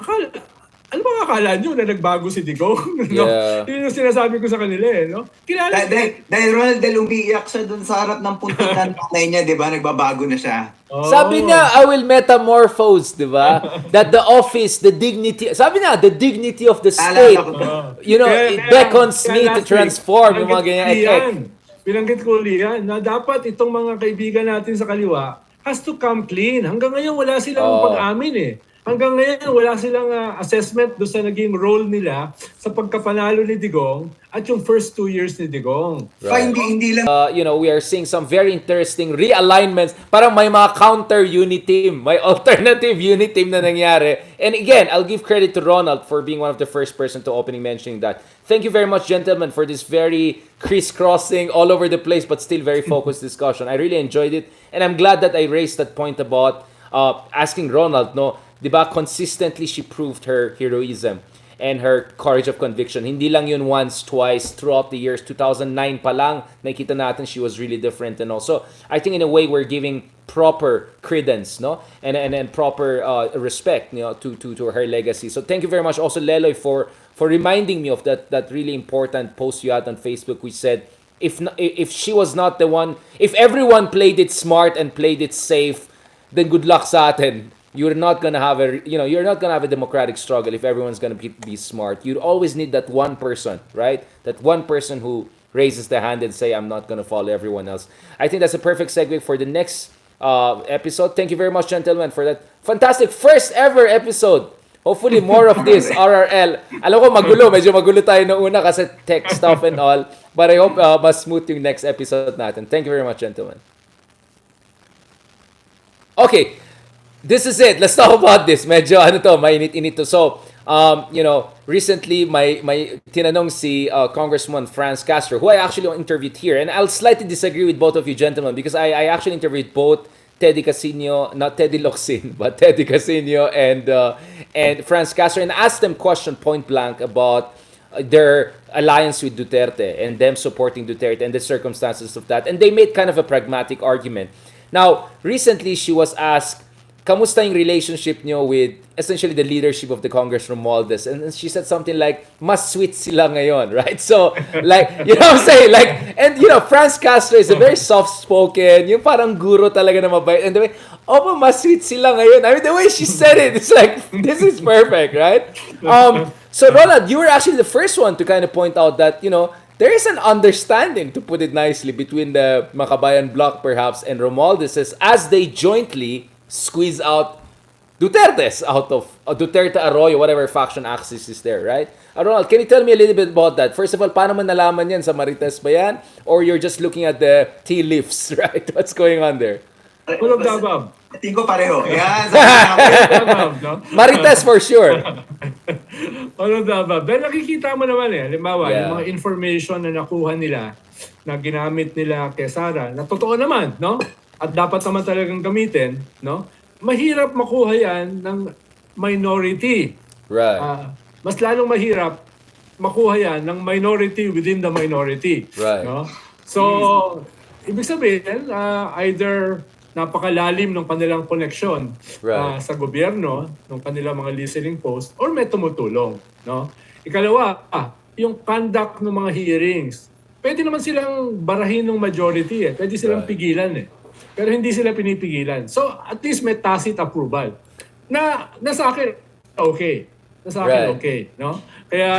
akala, ano ba akala nyo na nagbago si Digong? No? Yeah. Yun yung sinasabi ko sa kanila no? Dahil Ronald, dahil umiiyak siya dun sa harap ng puntikan nanay niya, di ba? Nagbabago na siya. Sabi niya, I will metamorphose, di ba? That the office, the dignity, sabi niya, the dignity of the state, it beckons me to transform, yung mga ganyan. Binanggit ko liyan na dapat itong mga kaibigan natin sa kaliwa has to come clean. Hanggang ngayon, wala silang pag-amin Hanggang ngayon, wala silang assessment doon sa naging role nila sa pagkapanalo ni Digong at yung first 2 years ni Digong. Right. Hindi lang... we are seeing some very interesting realignments. Parang may mga counter unit team, may alternative unit team na nangyari. And again, I'll give credit to Ronald for being one of the first person to opening mentioning that. Thank you very much, gentlemen, for this very crisscrossing, all over the place, but still very focused discussion. I really enjoyed it. And I'm glad that I raised that point about asking Ronald, diba, consistently she proved her heroism and her courage of conviction. Hindi lang yun once, twice, throughout the years. 2009 pa lang, nakita natin she was really different. And also, I think in a way, we're giving proper credence, and proper respect, to her legacy. So thank you very much also, Leloy, for reminding me of that really important post you had on Facebook, which said, if she was not the one, if everyone played it smart and played it safe, then good luck sa atin. You're not gonna have a democratic struggle if everyone's gonna be smart. You always need that one person, right? That one person who raises the hand and say, I'm not gonna follow everyone else. I think that's a perfect segue for the next episode. Thank you very much, gentlemen, for that fantastic first ever episode. Hopefully more of this, RRL. Alam ko medyo magulo tayo noong una kasi tech stuff and all. But I hope mas smooth yung next episode natin. Thank you very much, gentlemen. Okay. This is it. Let's talk about this. Medyo mainit-init to. So, recently may tinanong si Congressman Franz Castro, who I actually interviewed here, and I'll slightly disagree with both of you gentlemen because I actually interviewed both Teddy Casino, not Teddy Locsin, but Teddy Casino and Franz Castro, and asked them question point blank about their alliance with Duterte and them supporting Duterte and the circumstances of that, and they made kind of a pragmatic argument. Now, recently she was asked, kamusta yung relationship nyo with essentially the leadership of the Congress Romualdez? And she said something like, mas sweet sila ngayon, right? So, like, you know what I'm saying? Like, and Franz Castro is a very soft-spoken, yung parang guro talaga na mabait. And the way, mas sweet sila ngayon. I mean, the way she said it, it's like, this is perfect, right? So, Ronald, you were actually the first one to kind of point out that, there is an understanding, to put it nicely, between the Makabayan Bloc, perhaps, and Romualdez as they jointly squeeze out Duterte's out of Duterte Arroyo, whatever faction axis is there, right? Ronald, can you tell me a little bit about that? First of all, paano mo nalaman yan? Sa Marites ba yan? Or you're just looking at the tea leaves, right? What's going on there? Full of the above. Tingin ko pareho. Yan. Marites for sure. All of the above. Dahil nakikita mo naman halimbawa, yung mga information na nakuha nila, na ginamit nila kay Sara, na totoo naman, at dapat naman talagang gamitin, mahirap makuha yan ng minority. Right. Mas lalong mahirap makuha yan ng minority within the minority. Right. So, ibig sabihin, either napakalalim ng kanilang koneksyon sa gobyerno, ng kanilang mga listening post, or may tumutulong. Ikalawa, yung conduct ng mga hearings. Pwede naman silang barahin ng majority. Pwede silang pigilan. Pero hindi sila pinipigilan. So, at least may tacit approval. Na sa akin, okay. Okay. Kaya,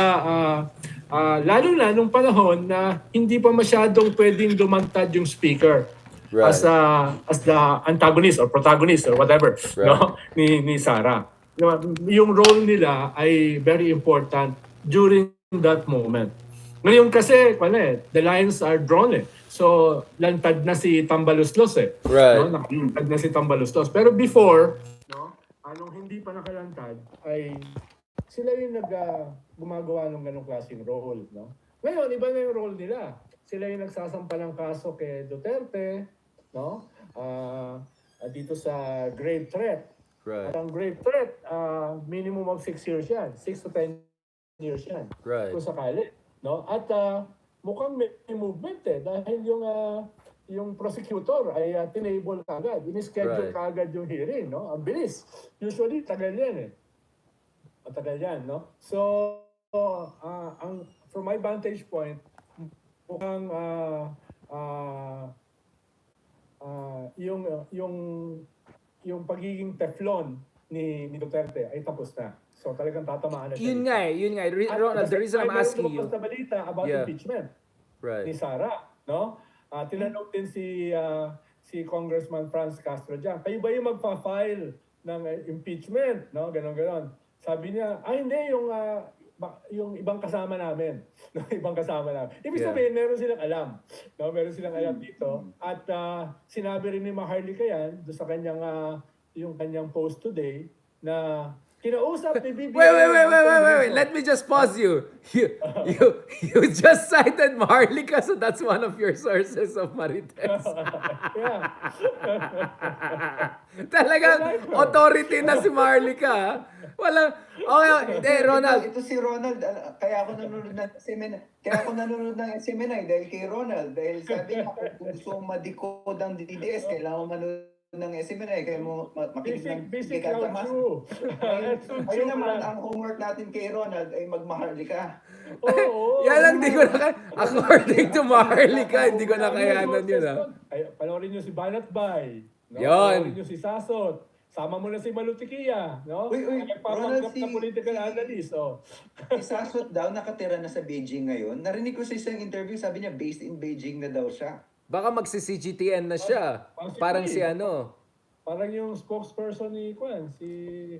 lalo na nung panahon na hindi pa masyadong pwedeng dumantad yung speaker as the antagonist or protagonist or whatever ni Sara. Yung role nila ay very important during that moment. Ngayon kasi, the lines are drawn So, lantad na si Tambaluslos Right. Lantad na si Tambaluslos. Pero before, anong hindi pa nakalantad, ay sila yung gumagawa ng ganong klaseng role. Ngayon, iba na yung role nila. Sila yung nagsasampa ng kaso kay Duterte, dito sa grave threat. Right. At ang grave threat, minimum of 6 years yan. 6 to 10 years yan. Right. Kung sakali. At mukhang may movement dahil yung prosecutor ay tinable kagad. In-schedule kagad yung hearing. Ang bilis. Usually, tagal yan matagal yan, no? So, from my vantage point, mukhang yung pagiging Teflon ni Duterte ay tapos na. So talagang tatamaan na siya. Yun nga. Ronald, the reason I'm asking you. Meron na balita about impeachment ni Sara, no? Tinanong din si Congressman Franz Castro diyan. Kayo ba yung magfa-file ng impeachment, no? Ganon. Sabi niya, hindi, yung ibang kasama namin. No, ibang kasama namin. Ibig sabihin, meron silang alam. No, meron silang alam dito. At sinabi rin ni Maharlika yan, doon sa kanyang, yung kanyang post today, na kinausap ni BBM. Wait. Let me just pause you. You just cited Maharlika, so that's one of your sources of Marites. Yeah. Talagang authority na si Maharlika. Walang, Ronald. Ito si Ronald, kaya ako nanonood ng seminar dahil kay Ronald. Dahil sabi niya, kung gusto madikod ang DDS, kailangan manood ng seminar, kaya mo makinig ng Basic true. Ayun naman, ang homework natin kay Ronald ay magmaharlika. Oo. Yan lang, di ko na according to Maharlika, hindi ko na kayanan yun. Panoorin nyo si Banat Bay. No? Yon. Panoorin nyo si Sasot. Sama mo na si Malutikia, no? Uy, Nagpapanggap na political analyst, Si Sasot daw, nakatira na sa Beijing ngayon. Narinig ko sa isang interview, sabi niya, based in Beijing na daw siya. Baka magsi-CGTN na siya. Parang si ano. Parang yung spokesperson ni si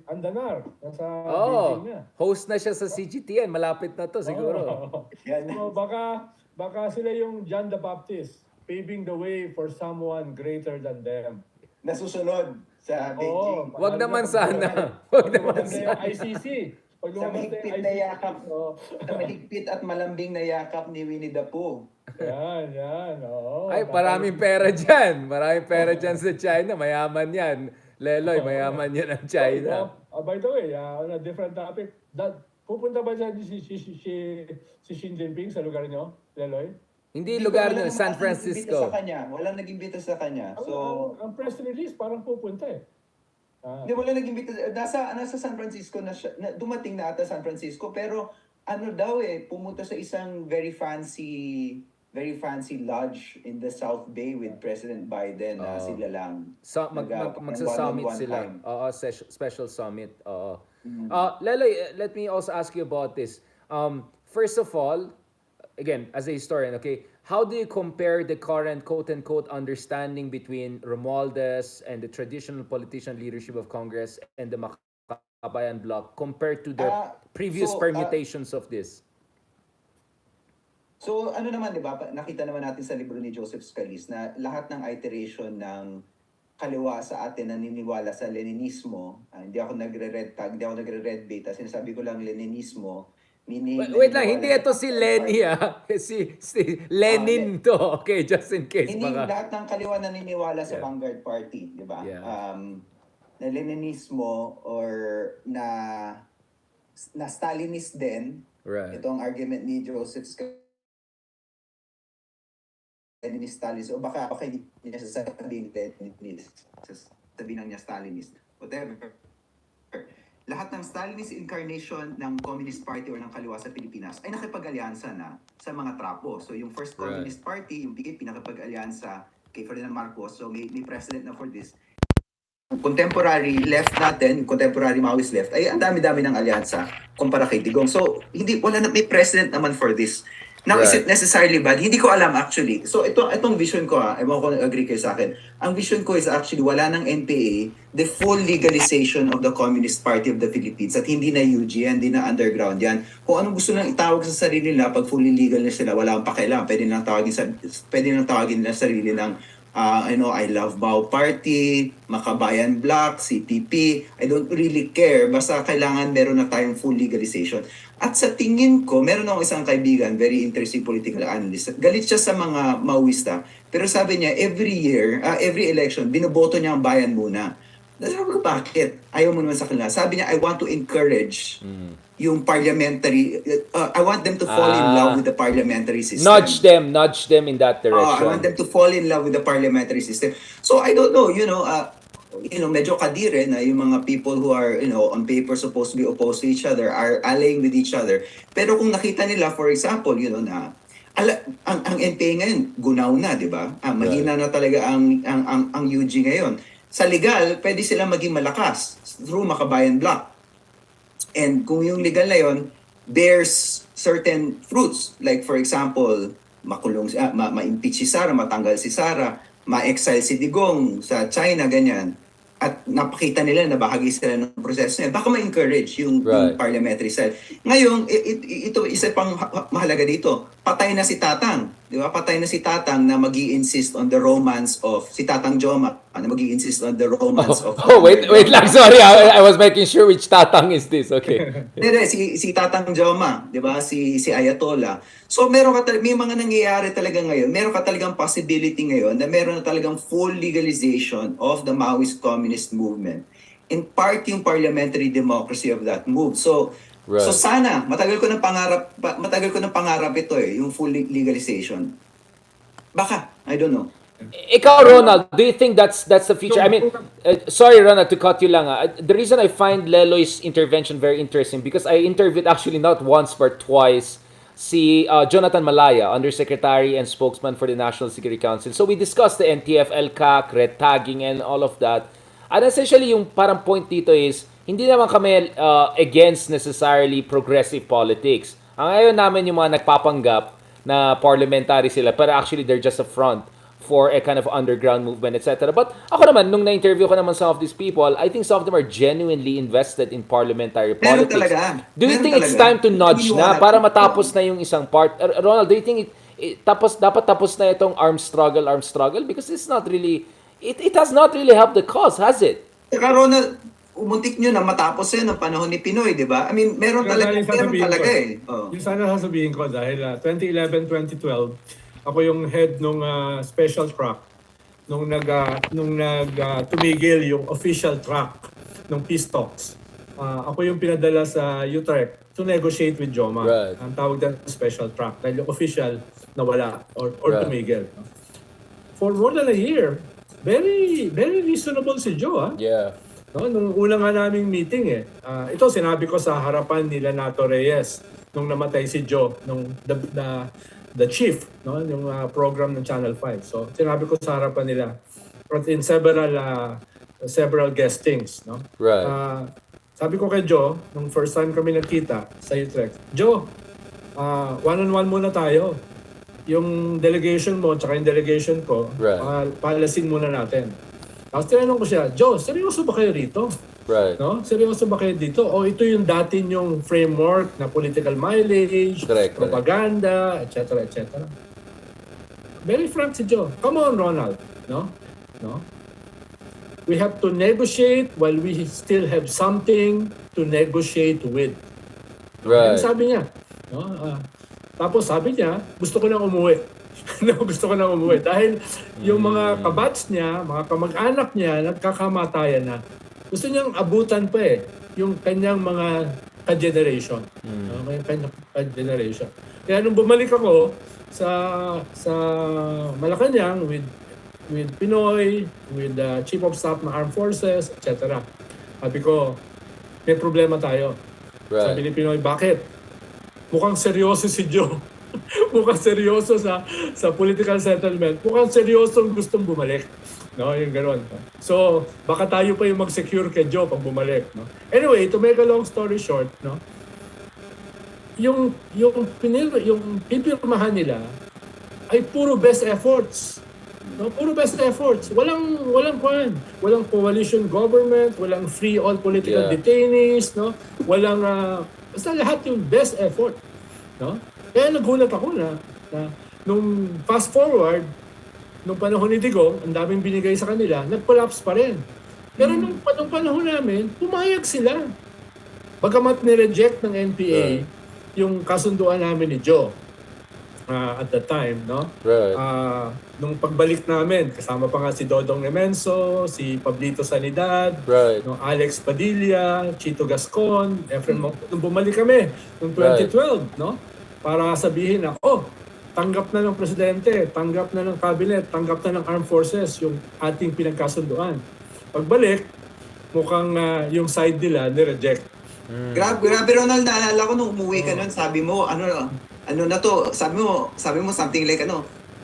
Andanar. Nasa Beijing na. Host na siya sa CGTN. Malapit na to siguro. So baka sila yung John the Baptist, paving the way for someone greater than them. Nasusunod sa Beijing. Wag naman sana. Wag naman sana. ICC. Sa mahigpit na yakap, sa mahigpit at malambing na yakap ni Winnie the Pooh. Yan. Oo. Ay, maraming pera dyan. Maraming pera dyan sa China. Mayaman yan. Leloy, mayaman yan ang China. By the way, on a different topic, pupunta ba dyan si Xi Jinping sa lugar nyo, Leloy? Hindi lugar na, San Francisco. Walang nag-imbita sa kanya. So, ang press release parang pupunta eh. Hindi, wala nag-imbita. Nasa San Francisco na siya. Dumating na ata San Francisco. Pero ano daw pumunta sa isang very fancy lodge in the South Bay with President Biden na sila lang. Magsa-summit sila. Special summit. Leloy, let me also ask you about this. First of all, again, as a historian, okay, how do you compare the current quote-unquote understanding between Romualdez and the traditional politician leadership of Congress and the Makabayan bloc compared to the previous permutations of this? So, ano naman, di ba? Nakita naman natin sa libro ni Joseph Scalise na lahat ng iteration ng kaliwa sa atin naniniwala sa Leninismo. Hindi ako nagre-red tag, hindi ako nagre-red bait. Sinasabi ko lang Leninismo. Wait lang, hindi ito si Lenny si Lenin to. Okay, just in case. Lahat ng kaliwa naniniwala sa Vanguard Party, di ba? Yeah. Na Leninismo or na Stalinist din. Right. Ito ang argument ni Joseph Leninist Stalinist. O baka hindi niya sasabihin Leninist. Sabihin lang niya Stalinist. Whatever. Lahat ng Stalinist incarnation ng Communist Party or ng kaliwa sa Pilipinas ay nakipag-alyansa na sa mga trapo. So yung first Communist Party, yung PKP, nakipag-alyansa kay Ferdinand Marcos. So may president na for this. Contemporary left natin, contemporary Maoist left, ay ang dami-dami ng alyansa kumpara kay Digong. So may president naman for this. Now, is it necessarily bad? Hindi ko alam actually. So itong vision ko ewan ko agree kayo sa akin. Ang vision ko is actually wala ng NPA, the full legalization of the Communist Party of the Philippines at hindi na UG yan, hindi na underground yan. Kung anong gusto lang itawag sa sarili nila, pag fully legal na sila, wala akong pakialam. Pwede lang tawagin nila sarili ng I Love Bao Party, Makabayan Bloc, CPP. I don't really care. Basta kailangan meron na tayong full legalization. At sa tingin ko, meron akong isang kaibigan, very interesting political analyst. Galit siya sa mga Maoista. Pero sabi niya, every year, every election, binoboto niya ang bayan muna. Sabi ko, bakit? Ayaw mo naman sa kanila. Sabi niya, I want to encourage yung parliamentary, I want them to fall in love with the parliamentary system. Nudge them in that direction. I want them to fall in love with the parliamentary system. So I don't know, medyo kadire na yung mga people who are, on paper supposed to be opposed to each other are allying with each other. Pero kung nakita nila, for example, na ang NPA ngayon, gunaw na, di ba? Mahina na talaga ang UG ngayon. Sa legal, pwede sila maging malakas through Makabayan Block. And kung yung legal na yon bears certain fruits. Like for example, ma-impeach si Sara, matanggal si Sara, ma-exile si Digong sa China, ganyan. At napakita nila na bahagi sila ng proseso niya. Baka ma-encourage yung parliamentary cell. Ngayon, ito isa pang mahalaga dito. Patay na si Tatang. Di ba? Patay na si Tatang na mag-i-insist on the romance of si Tatang Joma. Na mag-i-insist on the romance of... wait lang. Sorry. I was making sure which Tatang is this. Okay. Hindi, si Tatang Joma. Di ba? Si Ayatollah. So, may mga nangyayari talaga ngayon. Meron ka talagang possibility ngayon na meron na talagang full legalization of the Maoist Communist movement. In part, yung parliamentary democracy of that move. So, so sana, matagal ko ng pangarap ito yung full legalization. Baka, I don't know. Ikaw, Ronald, do you think that's the future? I mean, sorry, Ronald, to cut you lang. The reason I find Leloy's intervention very interesting because I interviewed actually not once but twice si Jonathan Malaya, Undersecretary and Spokesman for the National Security Council. So we discussed the NTF, LCAC, red tagging, and all of that. And essentially, yung parang point dito is, hindi naman kami against necessarily progressive politics. Ang ayaw namin yung mga nagpapanggap na parliamentary sila, pero actually they're just a front for a kind of underground movement, etc. But ako naman, nung na-interview ko naman some of these people, I think some of them are genuinely invested in parliamentary politics. Do you think it's time to nudge na para matapos na yung isang part? Ronald, do you think dapat tapos na itong armed struggle? Because it's not really, it has not really helped the cause, has it? Saka Ronald, umuntik nyo na matapos ng panahon ni Pinoy, di ba? I mean, meron talaga eh. Yung sana sasabihin ko dahil 2011, 2012, ako yung head nung special track nung tumigil yung official track ng peace talks. Ako yung pinadala sa DUTERTE to negotiate with Joma. Ang tawag din special track dahil yung official nawala or tumigil. For more than a year, very reasonable si Joe. Yeah. No, nung una nga naming meeting ito sinabi ko sa harapan nila Nato Reyes nung namatay si Joe nung the chief, no, yung program ng Channel 5. So sinabi ko sa harapan nila in several guestings, no. Sabi ko kay Joe nung first time kami nagkita sa Utrecht, Joe, one-on-one muna tayo. Yung delegation mo tsaka yung delegation ko, palasin muna natin. Tapos tinanong ko siya, Joe, seryoso ba kayo rito? No? Seryoso ba kayo dito? O ito yung dati yung framework na political mileage, propaganda, etc. etc. Very frank si Joe. Come on, Ronald. No? We have to negotiate while we still have something to negotiate with. Yan sabi niya. No? Tapos sabi niya, gusto ko nang umuwi. Dahil yung mga kabats niya, mga kamag-anak niya, nagkakamatayan na. Gusto niyang abutan pa yung kanyang mga ka-generation. Ka-generation. Kaya nung bumalik ako sa Malacanang with Pinoy, with the Chief of Staff ng Armed Forces, etc. Sabi ko, may problema tayo. Sabi ni Pinoy, bakit? Mukhang seryoso si Joe. Mukhang seryoso sa political settlement. Mukhang seryoso gustong bumalik. No, yung gano'n. So, baka tayo pa yung mag-secure kay Joe pag bumalik. No? Anyway, to make a long story short, no, yung pipirmahan nila ay puro best efforts. No, puro best efforts. Walang coalition government, walang free all political detainees, no? Walang basta lahat yung best effort, no? Kaya nagulat ako na nung fast forward, nung panahon ni Digong, ang daming binigay sa kanila, nag-collapse pa rin. Pero nung panahon namin, pumayag sila. Bagamat ni-reject ng NPA yung kasunduan namin ni Joe at that time, no? Nung pagbalik namin, kasama pa nga si Dodong Nemenso, si Pablito Sanidad, no, Alex Padilla, Chito Gascon, Efren nung bumalik kami noong 2012, no? Para sabihin na, tanggap na ng presidente, tanggap na ng cabinet, tanggap na ng armed forces yung ating pinagkasunduan. Pagbalik, mukhang yung side nila nireject. Grabe, Ronald, naalala ko nung umuwi ka nun, sabi mo, ano na to, sabi mo something like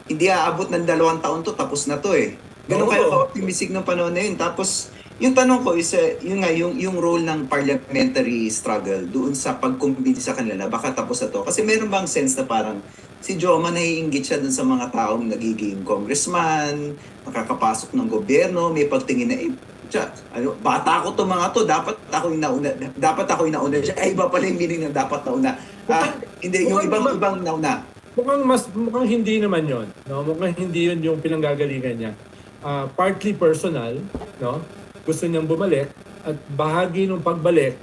hindi aabot ng 2 taon to, tapos na to eh. Ganun Oo. kayo ka-optimistic ng panahon na yun. Tapos, yung tanong ko is, yung role ng parliamentary struggle doon sa pagkumbinsi sa kanila na baka tapos na to. Kasi meron bang sense na parang si Joma naiinggit siya dun sa mga taong nagiging congressman, makakapasok ng gobyerno, may pagtingin na bata ko to mga to, dapat ako yung nauna siya. Ay, iba pala yung meaning ng dapat nauna. Hindi, yung ibang nauna. Mukhang hindi naman 'yon, no? Mukhang hindi 'yon yung pinanggagalingan niya. Partly personal, no? Gusto niyang bumalik at bahagi ng pagbalik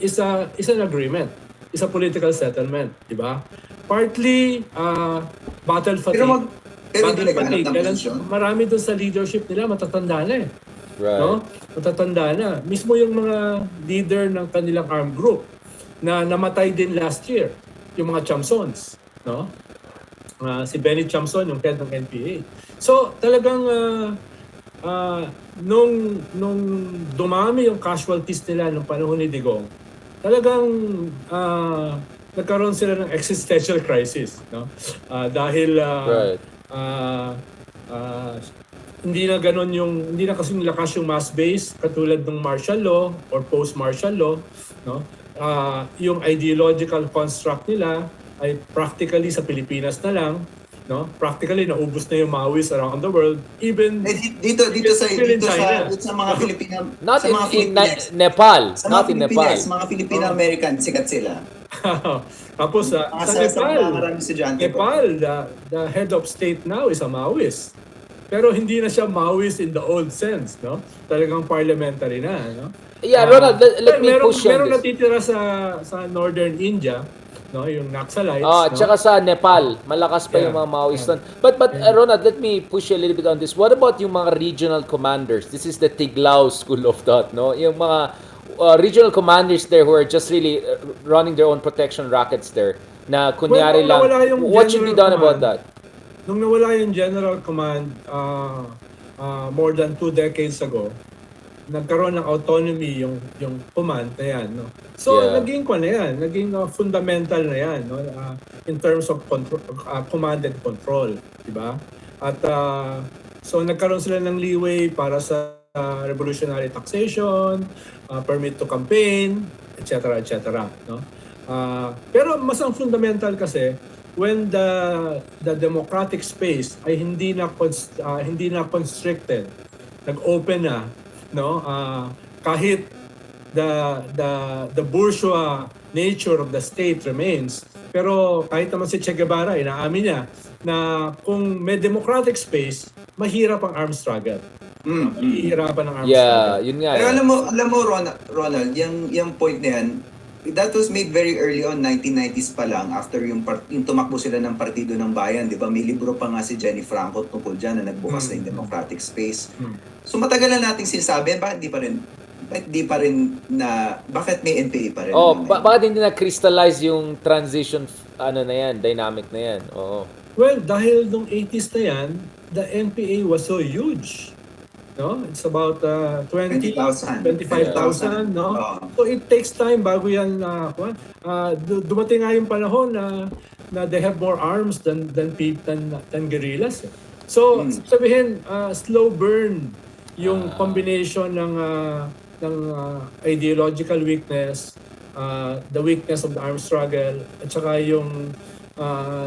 is an agreement, is a political settlement, di ba? Partly battle fatigue. Pero hindi naghanap ng Kailan posisyon. marami doon sa leadership nila matatanda na eh. Right. No? Matatanda na. Mismo yung mga leader ng kanilang armed group na namatay din last year, yung mga Chamsons, no? Si Benny Chamson, yung head ng NPA. So, talagang nung dumami yung casualties nila nung panahon ni Digong, talagang nagkaroon sila ng existential crisis, no? Dahil Right. hindi na kasing lakas yung mass base katulad ng martial law or post-martial law, no? Yung ideological construct nila ay practically sa Pilipinas na lang, no? Practically naubos na yung Maoists around the world, even Dito sa China. mga Filipino, Not sa mga in Filipinas, Nepal. sa Not mga in Nepal. Filipinas, mga Filipino-American, sikat sila. Tapos sa Maraming estudyante ko. Nepal, the head of state now is a Maoist. Pero hindi na siya Maoist in the old sense, no? Talagang parliamentary na, no? Yeah, Ronald, let me push you Meron on this. natitira sa northern India, no? Yung Naxalites, Ah, no? tsaka sa Nepal, malakas pa yung Yeah. mga Maoist doon. But Ronald, let me push you a little bit on this. What about yung mga regional commanders? This is the Tiglao school of thought, no? Yung mga regional commanders there who are just really running their own protection rackets there na kunyari Well, lang. nawala yung What should be done general about that? Nung nawala yung general command more than 2 decades ago, nagkaroon ng autonomy yung command na yan, no? So Yeah. naging fundamental na yan, no? In terms of control, command and control, di ba? At so nagkaroon sila ng leeway para sa revolutionary taxation, permit to campaign, etc., no? Pero mas ang fundamental kasi when the democratic space ay hindi na constricted, nag-open na, no? Kahit the bourgeois nature of the state remains, pero kahit naman si Che Guevara inaamin niya na kung may democratic space, mahirap ang armed struggle. Mahihirapan ang armed struggle. Yeah, yun nga. Pero eh. alam mo Ronald, yung point na yan, that was made very early on, 1990s pa lang, after yung tumakbo sila ng Partido ng Bayan, di ba? May libro pa nga si Jenny Franco tungkol dyan na nagbukas na yung democratic space. So matagal na nating sinasabi, bakit may NPA pa rin? Oh, hanggang ngayon? bakit hindi na-crystallize yung transition na yan, dynamic na yan? Oo. Well, dahil nung 80s na yan, the NPA was so huge. No? It's about 20,000. 25,000, no? Oo. So it takes time bago yan dumating nga yung panahon na they have more arms than guerrillas. Eh. So sabihin slow burn yung combination ng ideological weakness, the weakness of the armed struggle, at saka yung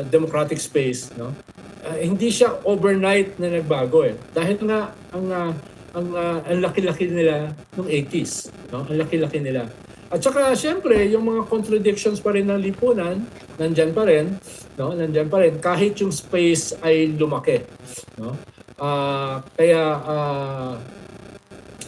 democratic space, no? Hindi siya overnight na nagbago eh. Dahil nga ang laki-laki nila nung 80s, no? Ang laki-laki nila. At saka siyempre, yung mga contradictions pa rin ng lipunan, nandyan pa rin, no? Nandyan pa rin kahit yung space ay lumaki, no?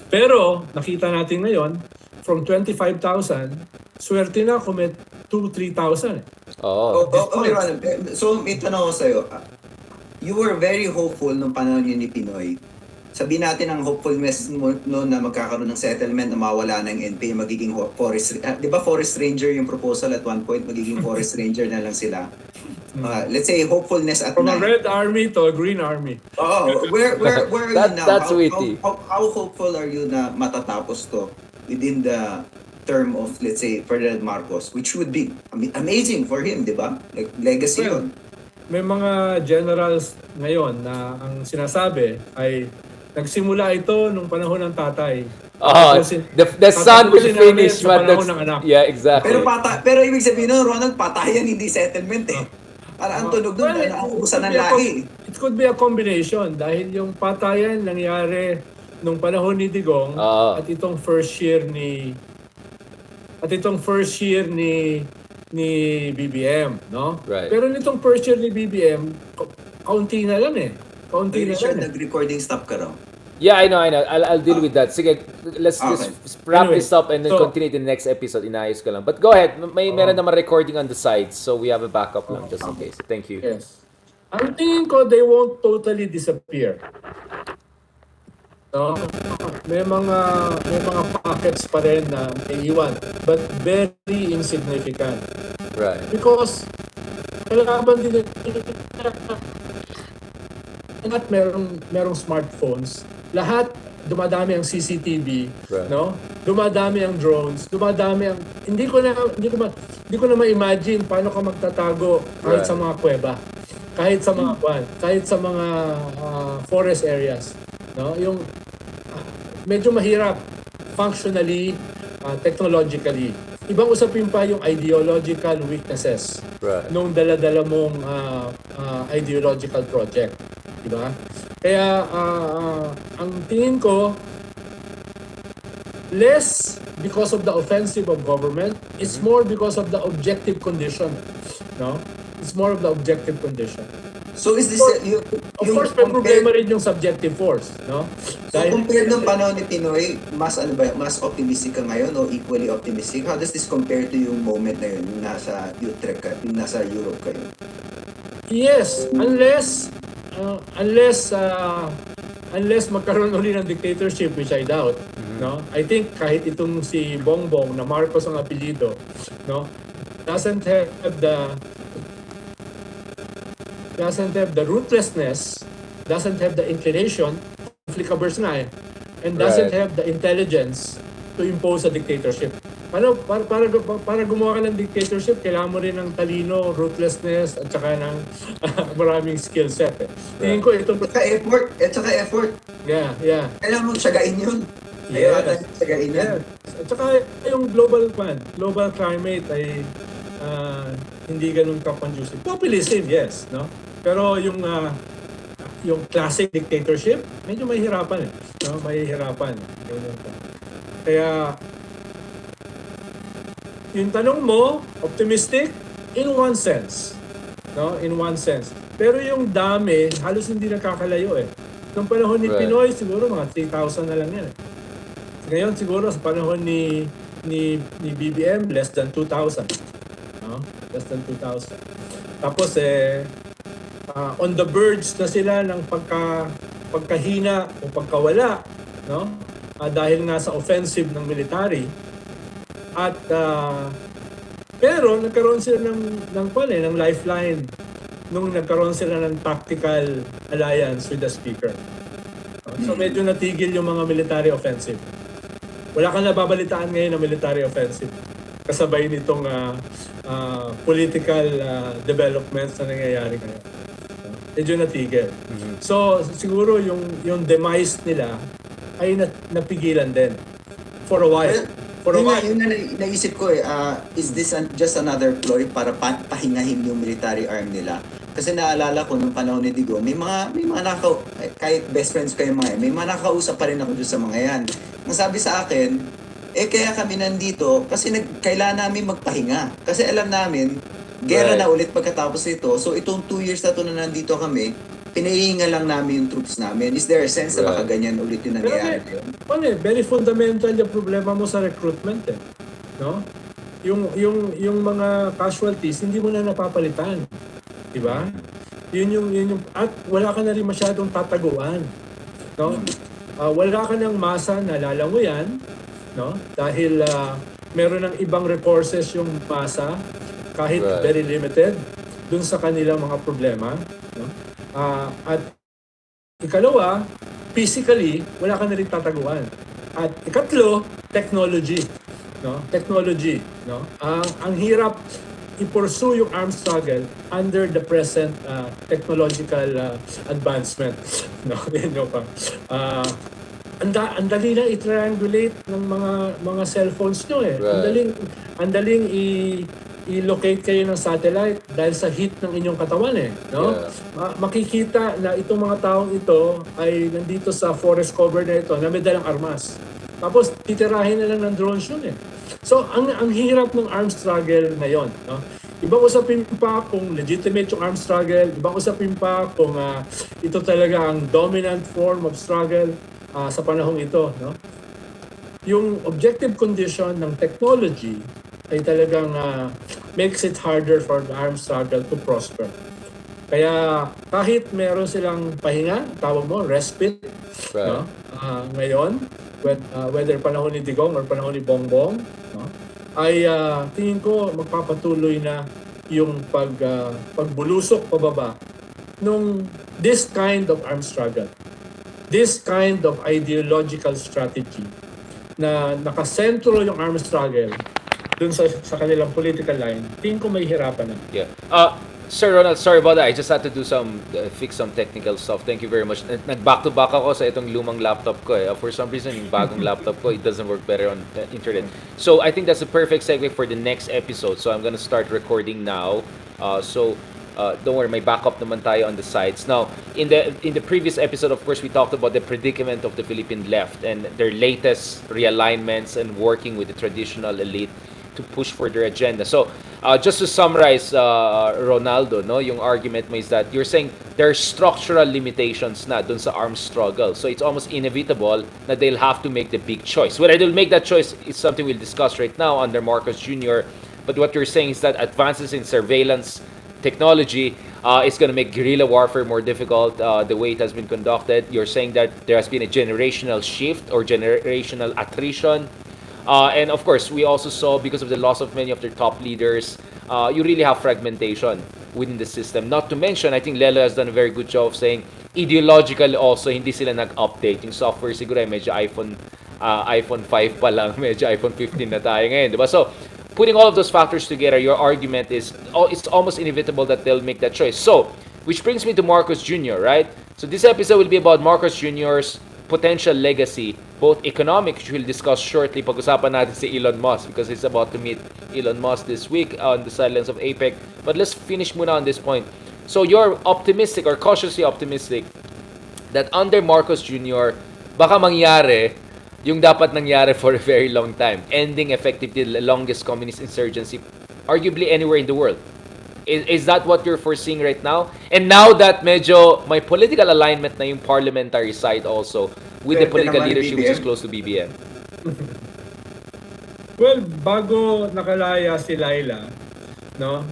Pero nakita natin ngayon from 25,000, swerte na kung may 2,000-3,000 eh. Oo. Okay, Ronald. So, may tanong ko sa'yo. You were very hopeful nung panahon yun ni Pinoy. Sabihin natin ang hopefulness noon na magkakaroon ng settlement na mawala ng NPA, magiging forest... di ba forest ranger yung proposal at one point, magiging forest ranger na lang sila. let's say hopefulness at From a night. red army to a green army. Oh, where are you now? That's How, witty. how hopeful are you na matatapos to within the term of, let's say, Ferdinand Marcos, which would be amazing for him, di ba? Like, legacy Well, yun. may mga generals ngayon na ang sinasabi ay nagsimula ito nung panahon ng tatay. The son will Tatapusin namin finish sa what panahon ng anak. Yeah, exactly. Pero ibig sabihin nun, Ronald, patayan, hindi settlement eh. Para ang tunog doon, nauubusan ng lahi. It could be a combination dahil yung patayan nangyari nung panahon ni Digong at itong first year ni BBM, no? Right. Pero nitong first year ni BBM, kaunti na lang eh. Kaunti na lang. Nag-recording stop ka raw. Yeah, I know. I'll deal with that. Sige, let's just wrap this up and then continue in the next episode. Inayos ko lang. But go ahead. Meron naman recording on the side, so we have a backup lang just in case. Thank you. Yes. Ang tingin ko, they won't totally disappear. No? May mga pockets pa rin na may iwan, but very insignificant. Right. Because kalaban din lahat merong smartphones. Lahat dumadami ang CCTV, Right. no? Dumadami ang drones, dumadami ang hindi ko na ma-imagine paano ka magtatago kahit sa mga kuweba, kahit sa mga forest areas, no? Yung medyo mahirap functionally, technologically. Ibang usapin pa yung ideological weaknesses nung dala-dala mong ideological project. Diba? Kaya ang tingin ko, less because of the offensive of government, it's more because of the objective condition. No? It's more of the objective condition. So is this Of course, may problema rin yung subjective force, no? So compared ng panahon ni Pinoy, mas optimistic ka ngayon o equally optimistic? How does this compare to yung moment na yun, yung nasa Utrecht ka, yung nasa Europe kayo? Yes, unless magkaroon uli ng dictatorship, which I doubt, no? I think kahit itong si Bongbong na Marcos ang apelyido, no, doesn't have the ruthlessness, doesn't have the inclination, conflict-averse nga eh, and doesn't have the intelligence to impose a dictatorship. Para gumawa ka ng dictatorship, kailangan mo rin ng talino, ruthlessness, at saka ng maraming skill set. Tingin ko ito. At saka effort. Yeah. Kailangan mo tsagain yun. Yes. Tsagain yan. At saka yung global climate ay hindi ganun ka-conducive. Populism, yes, no? Pero yung classic dictatorship, medyo mahihirapan eh. No? Mahihirapan. Kaya, yung tanong mo, optimistic, in one sense. No? In one sense. Pero yung dami, halos hindi nakakalayo eh. Nung panahon ni Pinoy, siguro mga 3,000 na lang yan eh. Ngayon, siguro sa panahon ni BBM, less than 2,000. No? Less than 2,000. Tapos on the verge na sila ng pagkahina o pagkawala, no? Dahil nga sa offensive ng military. At pero nagkaroon sila ng lifeline nung nagkaroon sila ng tactical alliance with the speaker. So medyo natigil yung mga military offensive. Wala kang nababalitaan ngayon na military offensive kasabay nitong political developments na nangyayari ngayon. Medyo natigil. So siguro yung demise nila ay napigilan din for a while. Yun na naisip ko is this just another ploy para pahingahin yung military arm nila? Kasi naalala ko nung panahon ni Digo, may mga kahit best friends ko yung mga yan, may mga nakakausap pa rin ako doon sa mga yan. Ang sabi sa akin, kaya kami nandito kasi kailangan namin magpahinga. Kasi alam namin, gera na ulit pagkatapos nito. So itong 2 years na to na nandito kami, pinahinga lang namin yung troops namin. Is there a sense na baka ganyan ulit yung nangyayari? Very fundamental yung problema mo sa recruitment eh. No? Yung mga casualties, hindi mo na napapalitan. Diba? Yun yung at wala ka na rin masyadong tataguan. No? Wala ka ng masa na lalanguyan, no? Dahil meron ng ibang resources yung masa, kahit very limited. dun sa kanilang mga problema, no? At ikalawa, physically, wala ka na rin tataguan. At ikatlo, technology, no? Technology, no? Ang hirap i-pursue yung armed struggle under the present technological advancement, no? Yan yung pa. Ang dali na i-triangulate ng mga cellphones nyo eh. Right. Ang daling i-locate kayo ng satellite dahil sa heat ng inyong katawan eh, no? Yeah. Makikita na itong mga taong ito ay nandito sa forest cover na ito na may dalang armas. Tapos titirahin na lang ng drones yun eh. So ang hirap ng armed struggle ngayon, no? Ibang usapin pa kung legitimate yung armed struggle, ibang usapin pa kung ito talaga ang dominant form of struggle sa panahong ito, no? Yung objective condition ng technology ay talagang makes it harder for the armed struggle to prosper. Kaya kahit meron silang pahinga, tawag mo, respite, Right. no? Ngayon, whether panahon ni Digong or panahon ni Bongbong, no? Ay tingin ko magpapatuloy na yung pagbulusok pababa nung this kind of armed struggle. This kind of ideological strategy na nakasentro yung armed struggle dun sa kanilang political line, tingin ko may hirapan na. Yeah. Sir Ronald, sorry about that. I just had to do fix some technical stuff. Thank you very much. Nag-back to back ako sa itong lumang laptop ko eh. For some reason, yung bagong laptop ko, it doesn't work better on internet. So I think that's a perfect segue for the next episode. So I'm gonna start recording now. Don't worry, may backup naman tayo on the sides. Now, in the previous episode, of course, we talked about the predicament of the Philippine left and their latest realignments and working with the traditional elite to push for their agenda. So, just to summarize, Ronaldo, no, yung argument mo is that you're saying there are structural limitations na dun sa armed struggle. So, it's almost inevitable na they'll have to make the big choice. Whether they'll make that choice is something we'll discuss right now under Marcos Jr. But what you're saying is that advances in surveillance technology is going to make guerrilla warfare more difficult the way it has been conducted. You're saying that there has been a generational shift or generational attrition. And of course, we also saw, because of the loss of many of their top leaders, you really have fragmentation within the system. Not to mention, I think Lelo has done a very good job of saying, ideological also, hindi sila nag-update. Yung software siguro ay medyo iPhone 5 pa lang, medyo iPhone 15 na tayo ngayon, diba? So, putting all of those factors together, your argument is it's almost inevitable that they'll make that choice. So, which brings me to Marcos Jr., right? So, this episode will be about Marcos Jr.'s potential legacy, both economic, which we'll discuss shortly. Pag-usapan natin si Elon Musk because he's about to meet Elon Musk this week on the sidelines of APEC. But let's finish muna on this point. So, you're optimistic or cautiously optimistic that under Marcos Jr., baka mangyari yung dapat nangyari for a very long time, ending effectively the longest communist insurgency arguably anywhere in the world. Is that what you're foreseeing right now? And now that medyo may political alignment na yung parliamentary side also with the political leadership which is close to BBM. Well, bago nakalaya si Laila, no,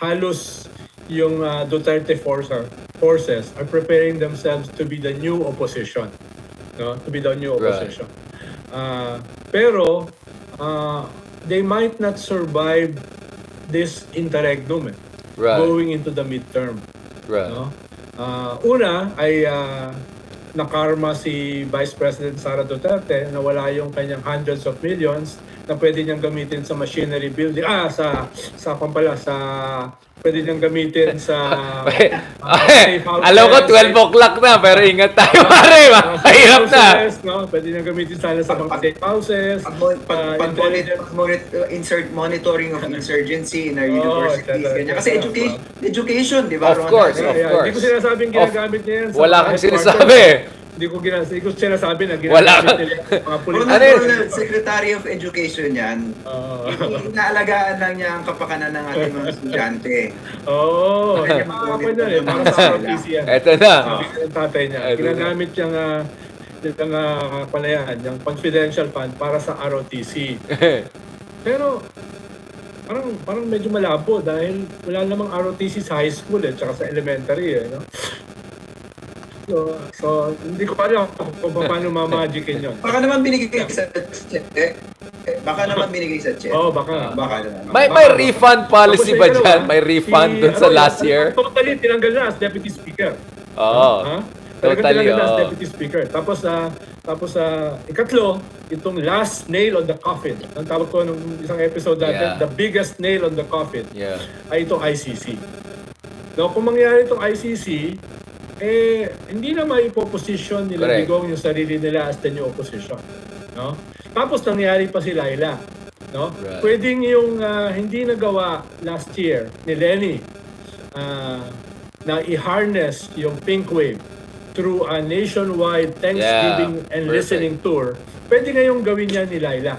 halos yung Duterte forces are preparing themselves to be the new opposition. No, to be the new opposition. Right. Pero they might not survive this interregnum going into the midterm. Right. No? Una ay nakarma si Vice President Sara Duterte na wala yung kanyang hundreds of millions na pwede niyang gamitin sa machinery building. Pwede niyang gamitin sa safe houses. Alam ko 12 o'clock na, pero ingat tayo pare, mahirap na. No? Pwede niyang gamitin sana sa mga safe houses. Monitoring of insurgency in our universities. Kasi education, di ba? Of course. Hindi ko sinasabing ginagamit niya yan. Wala kang sinasabi. Hindi ko sinasabi na ginagamit nila mga political. Secretary of Education yan. Inaalagaan lang niya ang kapakanan ng ating mga estudyante. Oo. Para sa ROTC yan. Ito na. Ang tatay niya. Ginagamit yung yung confidential fund para sa ROTC. Pero parang medyo malabo dahil wala namang ROTC sa high school tsaka sa elementary no? So hindi ko alam kung paano mamagicin yun. Baka naman binigay sa Baka naman binigay sa check. Oo, baka. Baka naman. May Baka. refund policy Tapos ba ikalawa, dyan? May refund dun sa last year? Totally tinanggal na as Deputy Speaker. Oo. Ha? Talagang Totally, tinanggal na as oo. Deputy Speaker. Tapos ikatlo, itong last nail on the coffin. Ang tawag ko nung isang episode natin, Yeah. the biggest nail on the coffin, Yeah. ay itong ICC. No, kung mangyari itong ICC, hindi na maipoposition nila Correct. Digong yung sarili nila as the new opposition. No? Tapos nangyari pa si Laila. No? Right. Pwedeng yung hindi nagawa last year ni Lenny na i-harness yung pink wave through a nationwide Thanksgiving and perfect. listening tour. Pwede ngayong gawin niya ni Laila,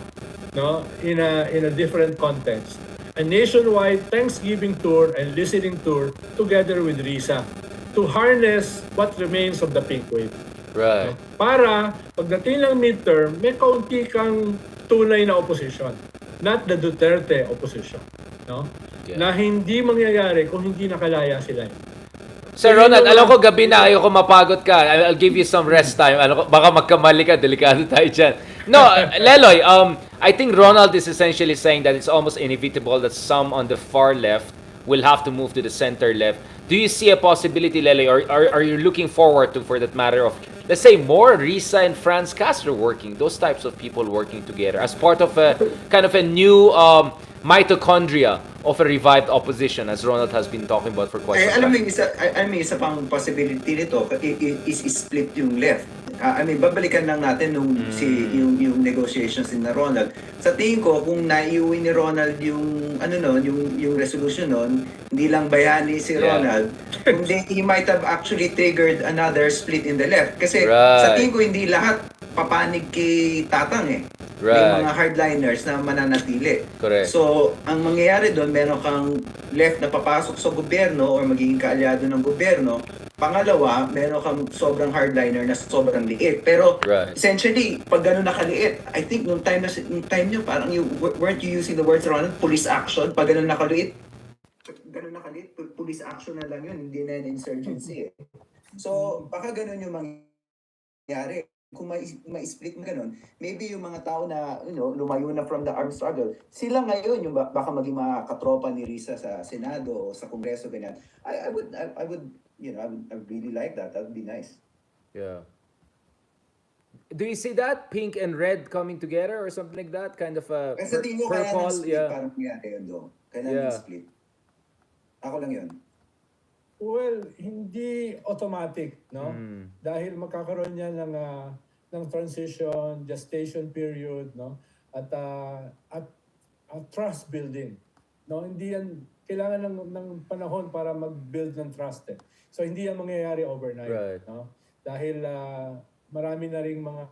no? In a different context. A nationwide Thanksgiving tour and listening tour together with Risa to harness what remains of the pink wave. Right. Para pagdating ng midterm, may kaunti kang tunay na opposition, not the Duterte opposition, no? Yeah. Na hindi mangyayari kung hindi nakalaya sila. Sir Ronald, alam ko gabi na, ayoko mapagod ka. I'll give you some rest time. Alam ko, baka magkamali ka, delikado tayo dyan. No, Leloy, I think Ronald is essentially saying that it's almost inevitable that some on the far left will have to move to the center left. Do you see a possibility, Leloy, or are you looking forward to, for that matter, of, let's say, more Risa and Franz Castro working, those types of people working together as part of a kind of a new mitochondria of a revived opposition, as Ronald has been talking about for quite some Alam mo time? yung isa pang possibility nito is split yung left. Babalikan lang natin yung negotiations ni Ronald. Sa tingin ko kung naiuwi ni Ronald yung yung resolution noon, hindi lang bayani si Ronald, kundi he might have actually triggered another split in the left. Kasi sa tingin ko hindi lahat papanig kay Tatang eh. May mga hardliners na mananatili. Correct. So, ang mangyayari doon, meron kang left na papasok sa gobyerno or magiging kaalyado ng gobyerno. Pangalawa, meron kang sobrang hardliner na sobrang liit. Pero, essentially, pag gano'n nakaliit, I think nung time nyo, parang weren't you using the words around police action? Pag gano'n nakaliit, police action na lang yun, hindi na insurgency eh. So, baka gano'n yung mangyayari. Kung ma-split mo ganun, maybe yung mga tao na lumayo na from the armed struggle, sila ngayon yung baka maging mga katropa ni Risa sa Senado o sa Kongreso ganyan. I would I really like that. That would be nice. Yeah. Do you see that pink and red coming together or something like that? Kind of a Kasi tingin ko kaya ng purple, split parang nangyari yun doon. Kailangan ng split. Ako lang yun. Well, hindi automatic, no? Dahil magkakaroon niya ng transition, gestation period, no? At trust building, no? Hindi yan kailangan ng panahon para mag-build ng trust eh. So hindi yan mangyayari overnight, no? Dahil marami na ring mga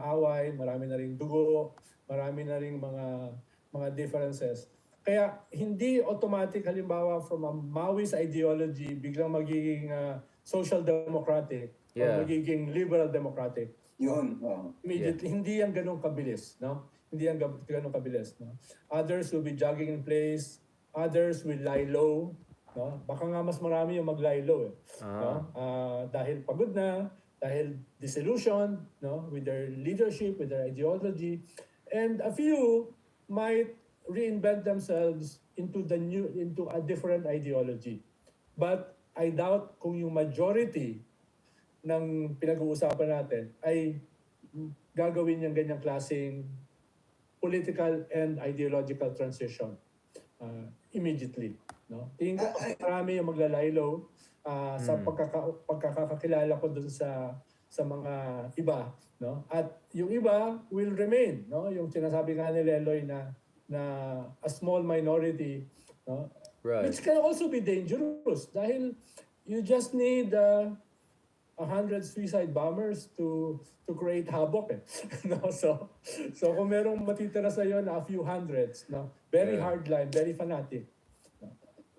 away, marami na ring dugo, marami na ring mga differences. Kaya hindi automatic halimbawa from a Maoist ideology biglang magiging social democratic or magiging liberal democratic. Yun. Immediately, hindi yan ganun kabilis, no? Hindi yan ganun kabilis, no? Others will be jogging in place, others will lie low, no? Baka nga mas marami yung mag-lie low, no? Dahil pagod na, dahil disillusioned, no? With their leadership, with their ideology, and a few might reinvent themselves into a different ideology. But I doubt kung yung majority ng pinag-uusapan natin ay gagawin yung ganyang klaseng political and ideological transition immediately. No? Tingin ko marami yung maglalaylo sa pagkakakilala ko dun sa mga iba. No? At yung iba will remain. No? Yung sinasabi nga ni Leloy na a small minority, no? Which can also be dangerous dahil you just need 100 suicide bombers to create havoc eh. No? So kung merong matitira sa iyo na a few hundreds, no? Very hardline, very fanatic, no?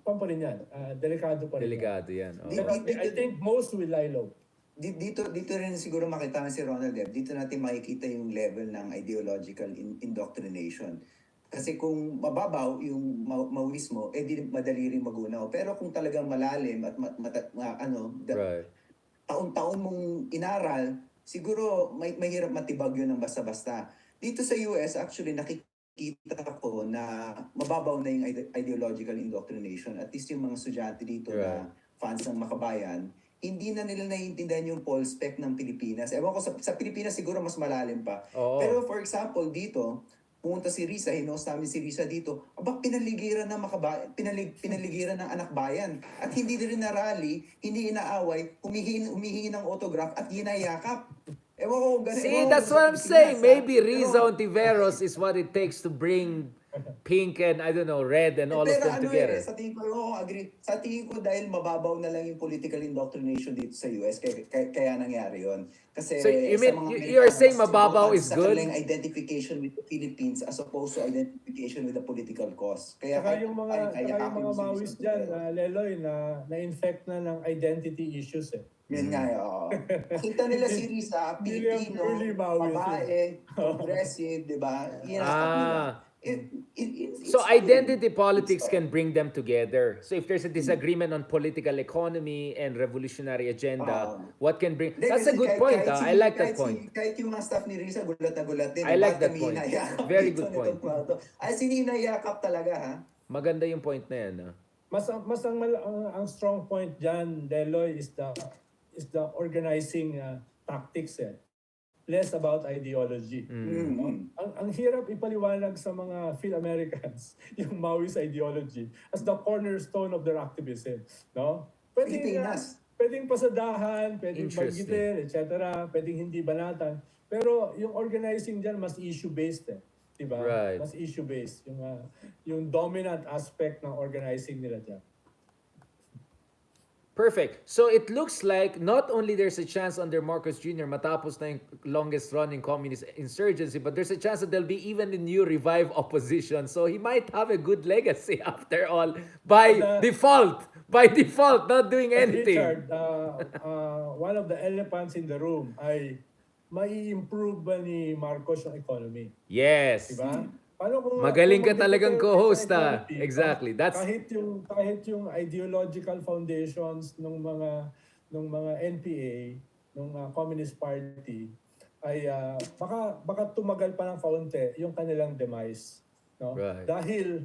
Pa rin yan. Delikado pa rin. Delikado yan. I think most will lie low. Dito rin siguro makita si Ronald. Dito natin makikita yung level ng ideological indoctrination. Kasi kung mababaw yung Maoismo, di madali rin magunaw. Pero kung talagang malalim at taon-taon mong inaral, siguro mahirap matibag yun ng basta-basta. Dito sa US, actually, nakikita ko na mababaw na yung ideological indoctrination. At least yung mga estudyante dito na fans ng Makabayan, hindi na nila naiintindihan yung poll spec ng Pilipinas. Ewan ko, sa Pilipinas siguro mas malalim pa. Oo. Pero for example, dito, pumunta si Risa, hinost namin si Risa dito, aba, pinaligiran ng Makabayan, pinaligiran ng anak bayan. At hindi rin na-rally, hindi inaaway, humihingi ng autograph at ginayakap. Ewan ko, See, that's what I'm saying. Maybe Riza Ontiveros is what it takes to bring pink and, I don't know, red and all of them together. Sa tingin ko, agree. Sa tingin ko dahil mababaw na lang yung political indoctrination dito sa US, kaya nangyari yon. Kasi So, you sa mean, mga you're saying Amerikano, mababaw is sa good? kanilang identification with the Philippines as opposed to identification with the political cause. Kaya Saka yung mga Maoist dyan, Leloy, na-infect na ng identity issues eh. Yun nga, oo. Kita nila si Risa, Pilipino, purely Maoist babae, progressive, di ba? Yan ang stuff nila. It's So fine. identity politics can bring them together. So if there's a disagreement on political economy and revolutionary agenda, what can bring... That's a good point. I like that point. Kahit yung mga staff ni Risa, gulat na gulat din. I like that Bakit kami point. hinayakap Very dito good point. nitong kwarto? Ay, sininayakap talaga, ha? Maganda yung point na yan. Mas ang strong point diyan, Leloy, is the organizing tactics eh. Less about ideology. Ang hirap ipaliwanag sa mga Phil-Americans yung Maoist ideology as the cornerstone of their activism, no? Pwedeng pasadahan, pwedeng banggitin, etc. Pwedeng hindi banatan. Pero yung organizing diyan mas issue-based eh. Diba? Right. Mas issue-based. Yung dominant aspect ng organizing nila diyan. Perfect. So it looks like not only there's a chance under Marcos Jr. matapos na yung longest running communist insurgency, but there's a chance that there'll be even a new revived opposition. So he might have a good legacy after all by default. By default, not doing anything. Richard, one of the elephants in the room ay mai-improve ba ni Marcos yung economy? Yes. Diba? Paano Magaling ka talagang co-host, economy, Exactly. That's kahit yung ideological foundations ng mga NPA, ng Communist Party ay baka tumagal pa ng kaunti yung kanilang demise, no? Right. Dahil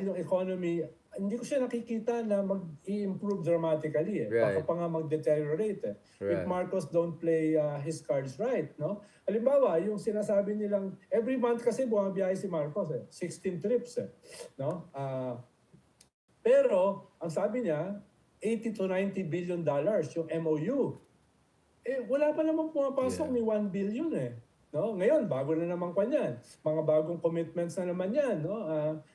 yung economy hindi ko siya nakikita na mag-i-improve dramatically eh. Right. Baka pa nga mag-deteriorate eh. If Right. Marcos don't play his cards right, no? Halimbawa, yung sinasabi nilang every month kasi bumabiyahe si Marcos eh. 16 trips eh, no? Pero ang sabi niya 80 to 90 billion dollars yung MOU. Eh wala pa namang pumapasok ni 1 billion eh. No, ngayon bago na naman kanyan. Mga bagong commitments na naman 'yan, no?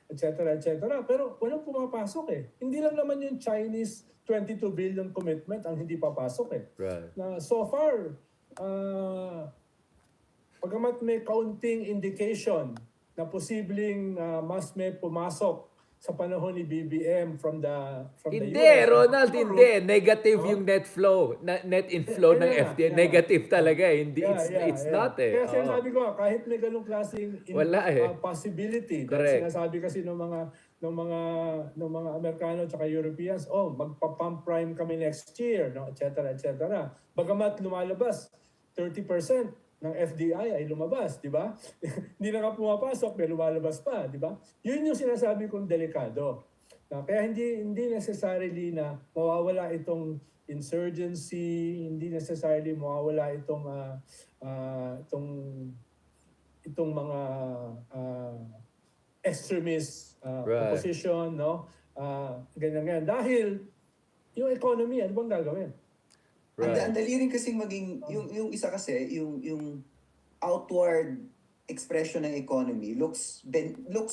Et cetera, et cetera. Pero walang pumapasok eh. Hindi lang naman yung Chinese 22 billion commitment ang hindi papasok eh. right. Na so far pagamat may counting indication na posibleng mas may pumasok sa panahon ni BBM from the Hindi, US. Ronald, hindi. Negative yung net flow, net inflow ng FTA. Negative talaga. Hindi, it's not eh. Kaya sinasabi ko, kahit may ganung klaseng possibility, dahil sinasabi kasi ng mga Amerikano at Europeans, magpa-pump prime kami next year, no, et cetera. Bagamat lumalabas 30% ng FDI ay lumabas, di ba? Hindi na nga pumapasok, may lumalabas pa, di ba? Yun yung sinasabi kong delikado. Kaya hindi necessarily na mawawala itong insurgency, hindi necessarily mawawala itong mga extremist opposition, no? Ganyan. Dahil yung economy, ano bang gagawin? Right. Ang dali rin kasing maging, yung isa kasi, yung outward expression ng economy looks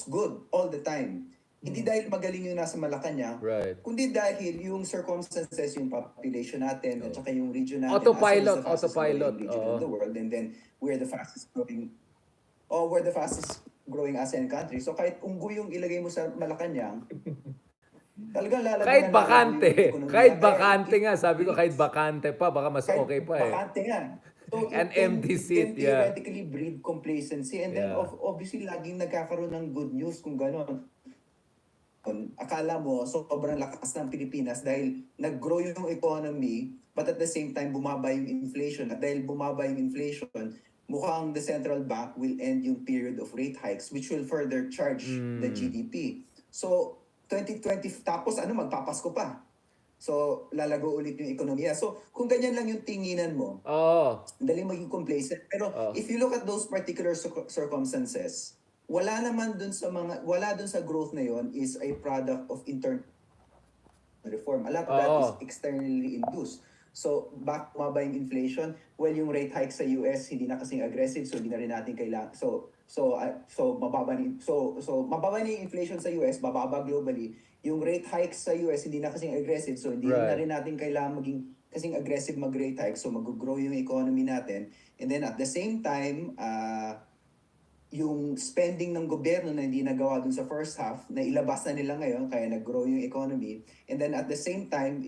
good all the time. Hindi dahil magaling yung nasa Malacanang, kundi dahil yung circumstances, yung population natin, at saka yung region natin, autopilot region in the world, and then we're the fastest growing ASEAN country. So kahit unggoy yung ilagay mo sa Malacanang, talagang lalagyan kahit bakante nga, sabi ko kahit bakante pa, baka mas okay pa eh. Bakante nga. So, an empty seat, theoretically breed complacency, and then obviously laging nagkakaroon ng good news kung gano'n. Akala mo sobrang lakas ng Pilipinas dahil nag-grow yung economy, but at the same time bumaba yung inflation. At dahil bumaba yung inflation, mukhang the central bank will end yung period of rate hikes which will further charge the GDP. So, 2020, tapos magpapasko pa. So, lalago ulit yung ekonomiya. So, kung ganyan lang yung tinginan mo, dali maging complacent. Pero if you look at those particular circumstances, wala dun sa growth na yon is a product of internal reform. A lot of that is externally induced. So, mababa yung inflation. Well, yung rate hike sa US hindi na kasing aggressive, so hindi na rin natin kailangan. Mababa na yung inflation sa US, bababa globally. Yung rate hike sa US hindi na kasing aggressive, so hindi na rin natin kailangan maging kasing aggressive mag-rate hike, so mag-grow yung economy natin. And then at the same time, yung spending ng gobyerno na hindi nagawa dun sa first half, na ilabas na nila ngayon, kaya nag-grow yung economy. And then at the same time,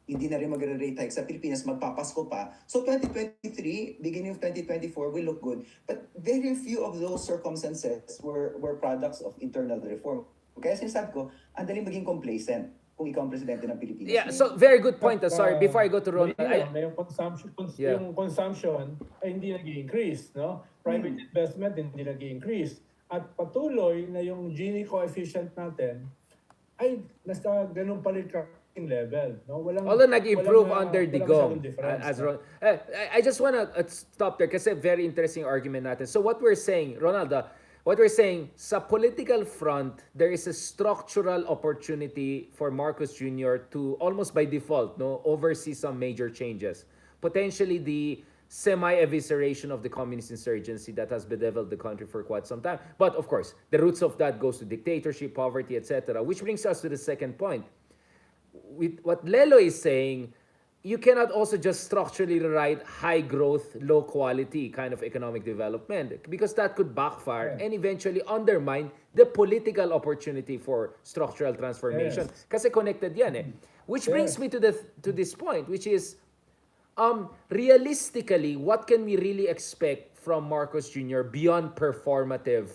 hindi na rin mag-rate hike sa Pilipinas, magpapasko pa. So 2023, beginning of 2024 will look good. But very few of those circumstances were products of internal reform. Kaya sinasabi ko, ang daling maging complacent kung ikaw ang presidente ng Pilipinas. Yeah, so very good point. Sorry, before I go to Ron, yung consumption ay hindi nag-i-increase, no? Private investment hindi nag-i-increase. At patuloy na yung Gini coefficient natin ay nasa ganun pa rin level, no? Although nag-improve under Digo. As I just wanna stop there kasi very interesting argument natin. So what we're saying, Ronaldo, what we're saying, sa political front, there is a structural opportunity for Marcos Jr. to almost by default, oversee some major changes. Potentially the semi-evisceration of the communist insurgency that has bedeviled the country for quite some time. But of course, the roots of that goes to dictatorship, poverty, etc. Which brings us to the second point. With what Lelo is saying, you cannot also just structurally write high growth, low quality kind of economic development because that could backfire and eventually undermine the political opportunity for structural transformation. Kasi connected yan eh. Which brings me to this point, which is realistically, what can we really expect from Marcos Jr. beyond performative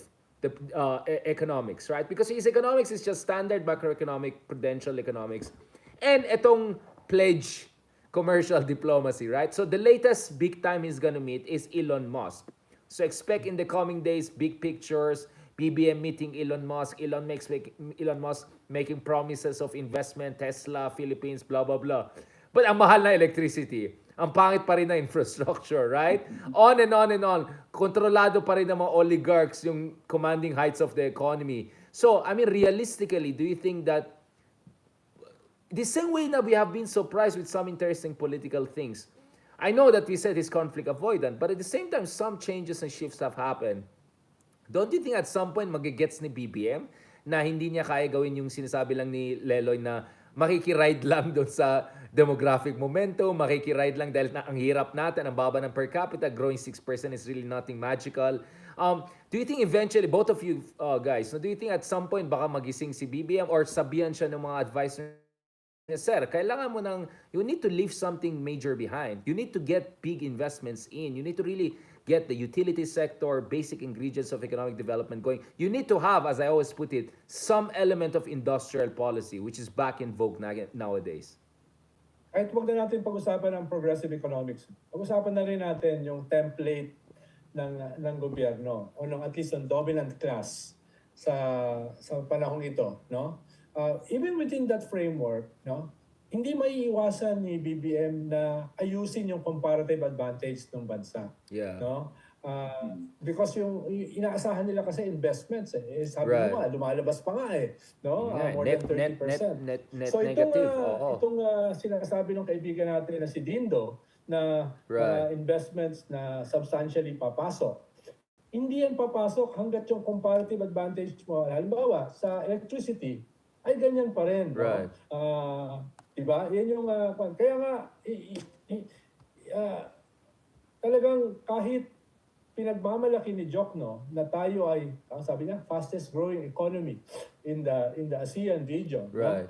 economics, right? Because his economics is just standard macroeconomic, prudential economics. And etong pledge commercial diplomacy, right? So the latest big time he's gonna meet is Elon Musk. So expect in the coming days, big pictures, BBM meeting Elon Musk, Elon Musk making promises of investment, Tesla, Philippines, blah, blah, blah. But ang mahal na electricity, ang pangit pa rin na infrastructure, right? On and on and on. Kontrolado pa rin ng mga oligarchs yung commanding heights of the economy. So, I mean, realistically, do you think that the same way that we have been surprised with some interesting political things, I know that we said he's conflict avoidant, but at the same time, some changes and shifts have happened. Don't you think at some point magigets ni BBM na hindi niya kaya gawin yung sinasabi lang ni Leloy na makikiride lang doon sa demographic momentum, makikiride lang dahil ang hirap natin, ang baba ng per capita, growing 6% is really nothing magical. Do you think eventually, both of you guys, do you think at some point baka magising si BBM or sabihan siya ng mga advisors, sir, kailangan mo you need to leave something major behind. You need to get big investments in. You need to really get the utility sector, basic ingredients of economic development going. You need to have, as I always put it, some element of industrial policy, which is back in vogue nowadays. Kahit huwag na natin pag-usapan ang progressive economics. Pag-usapan na rin natin yung template ng gobyerno o at least ng dominant class sa panahong ito, no? Even within that framework, no, hindi maiiwasan ni BBM na ayusin yung comparative advantage ng bansa. No? Because yung inaasahan nila kasi investments sabi mo nga, lumalabas pa nga no? More than 30%. Net so negative. itong sinasabi ng kaibigan natin na si Dindo na investments na substantially papasok. Hindi yan papasok hanggat yung comparative advantage mo, halimbawa sa electricity, ay ganyan pa rin. Diba? Yan yung, kaya nga, talagang kahit pinagmamalaki ni Jokno na tayo ay, ang sabi niya, fastest growing economy in the ASEAN region. Right.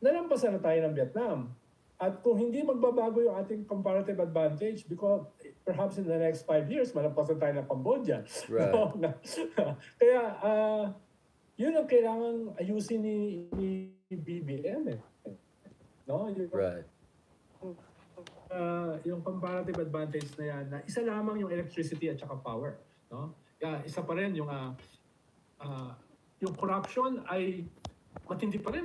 Nalampasan na tayo ng Vietnam. At kung hindi magbabago yung ating comparative advantage, because perhaps in the next 5 years, malampasan tayo ng Cambodia. Right. Kaya, yun ang kailangan ayusin ni BBM. No? Right. yung comparative advantage na yan, na isa lamang yung electricity at saka power, no? Kaya isa pa rin yung corruption ay matindi pa rin.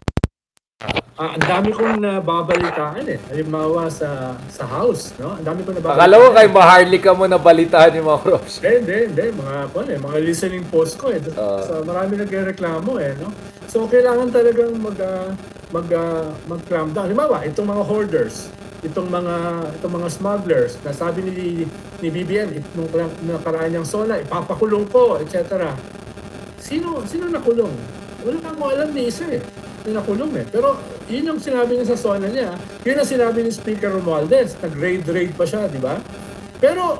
Ang dami kong nababalitaan halimbawa sa house, no? Ang dami kong nababalitaan. Akala ko kay Maharlika ka mo nabalitaan yung mga crops. Hindi. Mga listening post ko So, marami nagrereklamo no? So, kailangan talagang mag-clamp down. Halimbawa, itong mga hoarders, itong mga smugglers, na sabi ni BBM, nung nakaraan niyang SONA, ipapakulong ko, etc. Sino nakulong? Wala kang alam ni isa na nakulong Pero yun yung sinabi niya sa SONA niya. Yun ang sinabi ni Speaker Romualdez. Nag-raid pa siya, di ba? Pero